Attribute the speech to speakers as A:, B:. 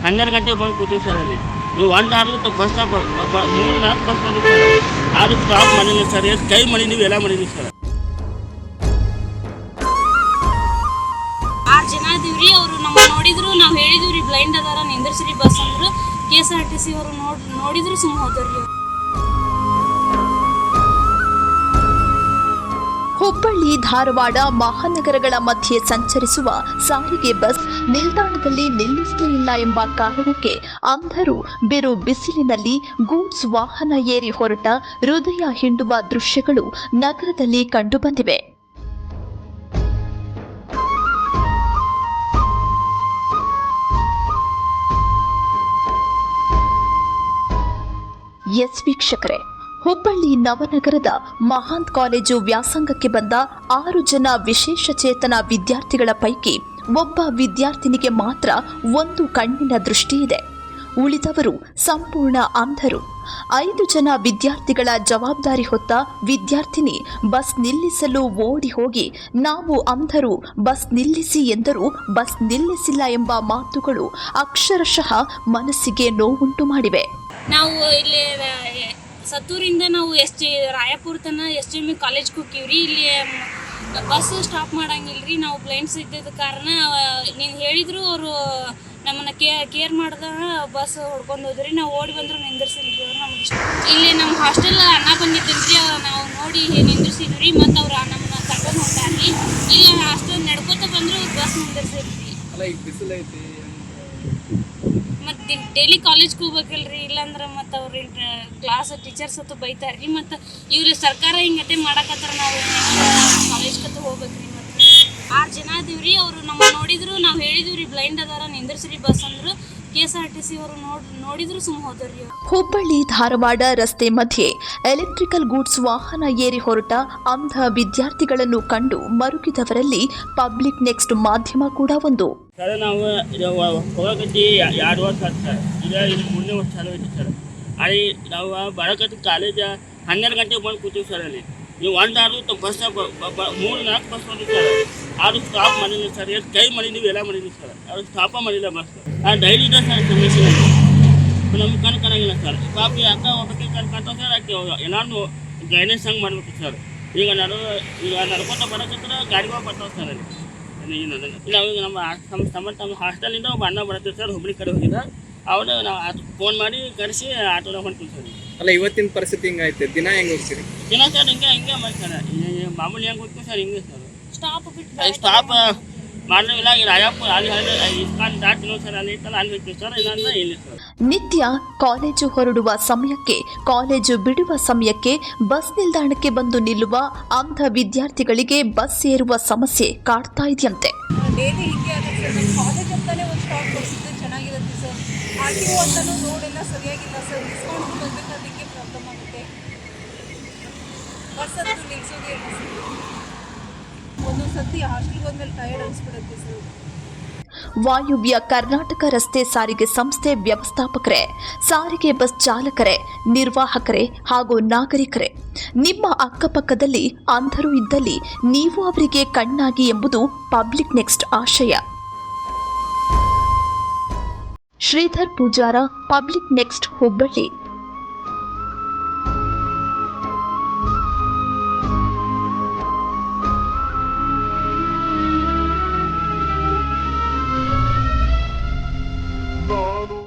A: 12 ಗಂಟೆಗೆ ಬಂದು ಕೂತೀವಿ ಸರ್ ಅಲ್ಲಿ. ನೀವು 1 ಅವರ್ ಬಸ್ ಸ್ಟಾಪ್ 3-4 ಬಸ್ ಬಂದಿದೆ ಸರ್. ಆದರೂ ಸ್ಟಾಪ್ ಮಾಡಿಲ್ಲ ಸರ್. ಎಷ್ಟು ಕೈ ಮಾಡಿದ್ದೀವಿ ಎಲ್ಲ ಮಾಡಿದ್ದೀವಿ ಸರ್.
B: 6 ಜನ ಇದೀವ್ರಿ. ಅವರು ನಮ್ಮ ನೋಡಿದ್ರು, ನಾವು ಹೇಳಿದ್ವಿ ಬ್ಲೈಂಡ್ ಅದಾರ ನಿಂದ್ರಿಸ್ರಿ ಬಸ್ ಅಂದ್ರು. KSRTC ಅವರು ನೋಡಿದ್ರು ಸುಮ್ಮ ಹೋದ್ರಿ.
C: ಹುಬ್ಬಳ್ಳಿ ಧಾರವಾಡ ಮಹಾನಗರಗಳ ಮಧ್ಯೆ ಸಂಚರಿಸುವ ಸಾರಿಗೆ ಬಸ್ ನಿಲ್ದಾಣದಲ್ಲಿ ನಿಲ್ಲಿಸಲಿಲ್ಲ ಎಂಬ ಕಾರಣಕ್ಕೆ ಅಂಧರು ಬಿರು ಬಿಸಿಲಿನಲ್ಲಿ ಗೂಡ್ಸ್ ವಾಹನ ಏರಿ ಹೊರಟ ಹೃದಯ ಹಿಂಡುವ ದೃಶ್ಯಗಳು ನಗರದಲ್ಲಿ ಕಂಡುಬಂದಿವೆ. ಎಸ್ ವೀಕ್ಷಕರೇ, ಹುಬ್ಬಳ್ಳಿ ನವನಗರದ ಮಹಾಂತ್ ಕಾಲೇಜು ವ್ಯಾಸಂಗಕ್ಕೆ ಬಂದ 6 ಜನ ವಿಶೇಷ ಚೇತನ ವಿದ್ಯಾರ್ಥಿಗಳ ಪೈಕಿ ಒಬ್ಬ ವಿದ್ಯಾರ್ಥಿನಿಗೆ ಮಾತ್ರ ಒಂದು ಕಣ್ಣಿನ ದೃಷ್ಟಿ ಇದೆ. ಉಳಿದವರು ಸಂಪೂರ್ಣ ಅಂಧರು. 5 ಜನ ವಿದ್ಯಾರ್ಥಿಗಳ ಜವಾಬ್ದಾರಿ ಹೊತ್ತ ವಿದ್ಯಾರ್ಥಿನಿ ಬಸ್ ನಿಲ್ಲಿಸಲು ಓಡಿ ಹೋಗಿ ನಾವು ಅಂಧರು, ಬಸ್ ನಿಲ್ಲಿಸಿ ಎಂದರೂ ಬಸ್ ನಿಲ್ಲಿಸಿಲ್ಲ ಎಂಬ ಮಾತುಗಳು ಅಕ್ಷರಶಃ ಮನಸ್ಸಿಗೆ ನೋವುಂಟು ಮಾಡಿವೆ.
B: ನಾವು ಇಲ್ಲಿ ಸತ್ತೂರಿಂದ ನಾವು ರಾಯಪುರ ತನ SJM ಕಾಲೇಜ್ಗೆ ಹೋಗ್ತೀವ್ರಿ. ಇಲ್ಲಿ ಬಸ್ ಸ್ಟಾಪ್ ಮಾಡಂಗಿಲ್ರಿ. ನಾವು ಬ್ಲೈಂಡ್ಸ್ ಇದ್ದಿದ್ದ ಕಾರಣ ನೀನು ಹೇಳಿದ್ರು ಅವರು ನಮ್ಮನ್ನು ಕೇರ್ ಮಾಡ್ದ ಬಸ್ ಹೊಡ್ಕೊಂಡು ಹೋದ್ರಿ. ನಾವು ಓಡಿ ಬಂದ್ರು ನಿಂದಿರ್ಸಿಲ್ರಿ ಅವ್ರು. ನಮ್ಗೆ ಇಷ್ಟ ಇಲ್ಲಿ ನಮ್ಮ ಹಾಸ್ಟೆಲ್ ಅಣ್ಣ ಬಂದಿದ್ದನ್ರಿ, ನಾವು ನೋಡಿ ನಿಂದಿರ್ಸಿದ್ವಿ. ಮತ್ತು ಅವ್ರು ನಮ್ಮನ್ನ ಕರ್ಕೊಂಡು ಹೋಗ್ತಾರ್ರಿ. ಇಲ್ಲಿ ಹಾಸ್ಟೆಲ್ ನಡ್ಕೋತ ಬಂದ್ರು ಬಸ್ ನಿಂದಿರ್ಸಿದ್ರಿ. ಮತ್ತು ಡೈಲಿ ಕಾಲೇಜ್ಗೆ ಹೋಗ್ಬೇಕಲ್ರಿ, ಇಲ್ಲಾಂದ್ರೆ ಮತ್ತು ಅವ್ರ ಕ್ಲಾಸ್ ಟೀಚರ್ಸ್ ಹತ್ತು ಬೈತಾರ್ರಿ. ಮತ್ತು ಇವ್ರು ಸರ್ಕಾರ ಹಿಂಗತೆ ಮಾಡಕತ್ತಾರ, ನಾವು ಕಾಲೇಜ್ಗತ್ತು ಹೋಗ್ಬೇಕ್ರಿ. ಮತ್ತು 6 ಜನ ಇದೀವ್ರಿ. ಅವರು ನಮ್ಮ ನೋಡಿದ್ರು, ನಾವು ಹೇಳಿದ್ವಿ ಬ್ಲೈಂಡ್ ಅದಾರ ನಿಂದ್ರಿಸ್ರಿ ಬಸ್ ಅಂದ್ರು. KSRTC ಅವರು ನೋಡಿದ್ರು ಸುಮ್ಮ ಹೋದ್ರಿ.
C: ಹುಬ್ಬಳ್ಳಿ ಧಾರವಾಡ ರಸ್ತೆ ಮಧ್ಯೆ ಎಲೆಕ್ಟ್ರಿಕಲ್ ಗೂಡ್ಸ್ ವಾಹನ ಏರಿ ಹೊರಟ ಅಂಧ ವಿದ್ಯಾರ್ಥಿಗಳನ್ನು ಕಂಡು ಮರುಗಿದವರಲ್ಲಿ ಪಬ್ಲಿಕ್ ನೆಕ್ಸ್ಟ್ ಮಾಧ್ಯಮ ಕೂಡ ಒಂದು.
A: ಸರ್ ನಾವು ಹೋಗಕತ್ತಿ 2 ವರ್ಷ ಆಯ್ತು ಸರ್. ಈಗ ಇದು 3ನೇ ವರ್ಷ ಚಾಲು ಐತಿ ಸರ್. ಅಲ್ಲಿ ನಾವು ಬರಕತ್ತಿ ಕಾಲೇಜ್ 12 ಗಂಟೆಗೆ ಬಂದು ಕೂತೀವಿ ಸರ್ ಅಲ್ಲಿ. ನೀವು 1 ಅವರ್ ಬಸ್ ಸ್ಟಾಪ್ 3-4 ಬಸ್ ಬಂದಿದೆ ಸರ್. ಆದರೂ ಸ್ಟಾಪ್ ಮಾಡಿಲ್ಲ ಸರ್. ಎಷ್ಟು ಕೈ ಮಾಡಿದ್ದೀವಿ ಎಲ್ಲ ಮಾಡಿದ್ದೀವಿ ಸರ್. ಅವ್ರು ಸ್ಟಾಪ ಮಾಡಿಲ್ಲ ಬಸ್. ಡೈಲಿ ಇದೆ ಸರ್ ಸಮಸ್ಯೆ. ನಮ್ಗೆ ಕಾಣಂಗಿಲ್ಲ ಸರ್. ಪಾಪ ಯಾಕ ಹೋಗ್ಬೇಕು ಕಣ್ಕಾಂತ ಸರ್. ಯಾಕೆ ಎಲ್ಲಾನು ಗೈಡೆನ್ಸ್ ಹಂಗೆ ಮಾಡ್ಬೇಕು ಸರ್. ಈಗ ನಡ್ಕೊತ ಬರಕತ್ರ ಗಾಡಿಗಳು ಬರ್ತಾವೆ ಸರ್ ಅಲ್ಲಿ. ನಾವು ಈಗ ನಮ್ಮ ಹಾಸ್ಟೆಲಿಂದ ಒಬ್ಬ ಅಣ್ಣ ಬರ್ತೇವೆ ಸರ್. ಹುಬ್ಬಳ್ಳಿ ಕಡೆ ಹೋಗಿದ್ದ ಅವ್ರು ನಾವು ಫೋನ್ ಮಾಡಿ ಕರೆಸಿ ಆಟೋದಾಗ ಹೊಂಟೀವಿ ಸರ್.
D: ಅಲ್ಲ, ಇವತ್ತಿನ ಪರಿಸ್ಥಿತಿ ಹಿಂಗೈತೆ. ದಿನ ಹೆಂಗೆ ಹೋಗ್ತೀರಿ?
A: ದಿನ ಸರ್ ಹಿಂಗೆ ಮಾಡಿ ಸರ್. ಮಾಮೂಲಿ ಹೆಂಗೆ ಹೋಗ್ತೀವಿ ಸರ್ ಹಿಂಗೆ ಸರ್.
B: ಸ್ಟಾಪ್
A: ಮಾಡಲಿಲ್ಲ. ಈ ರಾಯಪುರ ಅಲ್ಲಿ ಇಸ್ಕಾನ್ ದಾಟಿನೋ ಸರ್, ಅಲ್ಲಿ ಇತ್ತಲ್ಲ ಅಲ್ಲಿ ಹೋಗ್ತೀವಿ ಸರ್. ಇಲ್ಲ ಇಲ್ಲಿ ಸರ್.
C: ನಿತ್ಯ ಕಾಲೇಜು ಹೊರಡುವ ಸಮಯಕ್ಕೆ, ಕಾಲೇಜು ಬಿಡುವ ಸಮಯಕ್ಕೆ ಬಸ್ ನಿಲ್ದಾಣಕ್ಕೆ ಬಂದು ನಿಲ್ಲುವ ಅಂಧ ವಿದ್ಯಾರ್ಥಿಗಳಿಗೆ ಬಸ್ ಏರುವ ಸಮಸ್ಯೆ ಕಾಡ್ತಾ ಇದೆಯಂತೆ.
E: ಡೈಲಿ ಹೀಗೆ ಆಗುತ್ತೆ ಸರ್. ಕಾಲೇಜ್ ಅಂತಾನೆ ಒಂದು ಸ್ಟಾಪ್ ಕೊಡಿಸಿದ್ರೆ ಚೆನ್ನಾಗಿರುತ್ತೆ ಸರ್. RTO ಅಂತಾನೂ ರೋಡೆಲ್ಲ ಸರಿಯಾಗಿಲ್ಲ ಸರ್. ಡಿಸ್ಕೌಂಟ್ ಬರಬೇಕಾದಕ್ಕೆ ಪ್ರಾಬ್ಲಮ್ ಆಗುತ್ತೆ. ಬಸ್ ಅಂತೂ ನಿಲ್ಸೋದೇ ಇಲ್ಲ ಸರ್. ಒಂದೊಂದು ಸರ್ತಿ ಹಾಸ್ಟೆಲ್ಗೆ ಹೋದ್ಮೇಲೆ ಟಯರ್ಡ್ ಅನಿಸ್ಬಿಡುತ್ತೆ ಸರ್.
C: ವಾಯುವ್ಯ ಕರ್ನಾಟಕ ರಸ್ತೆ ಸಾರಿಗೆ ಸಂಸ್ಥೆ ವ್ಯವಸ್ಥಾಪಕರೇ, ಸಾರಿಗೆ ಬಸ್ ಚಾಲಕರೇ, ನಿರ್ವಾಹಕರೇ ಹಾಗೂ ನಾಗರಿಕರೇ, ನಿಮ್ಮ ಅಕ್ಕಪಕ್ಕದಲ್ಲಿ ಅಂಧರು ಇದ್ದಲ್ಲಿ ನೀವು ಅವರಿಗೆ ಕಣ್ಣಾಗಿ ಎಂಬುದು ಪಬ್ಲಿಕ್ ನೆಕ್ಸ್ಟ್ ಆಶಯ. Shridhar Pujara, public next, Hubballi.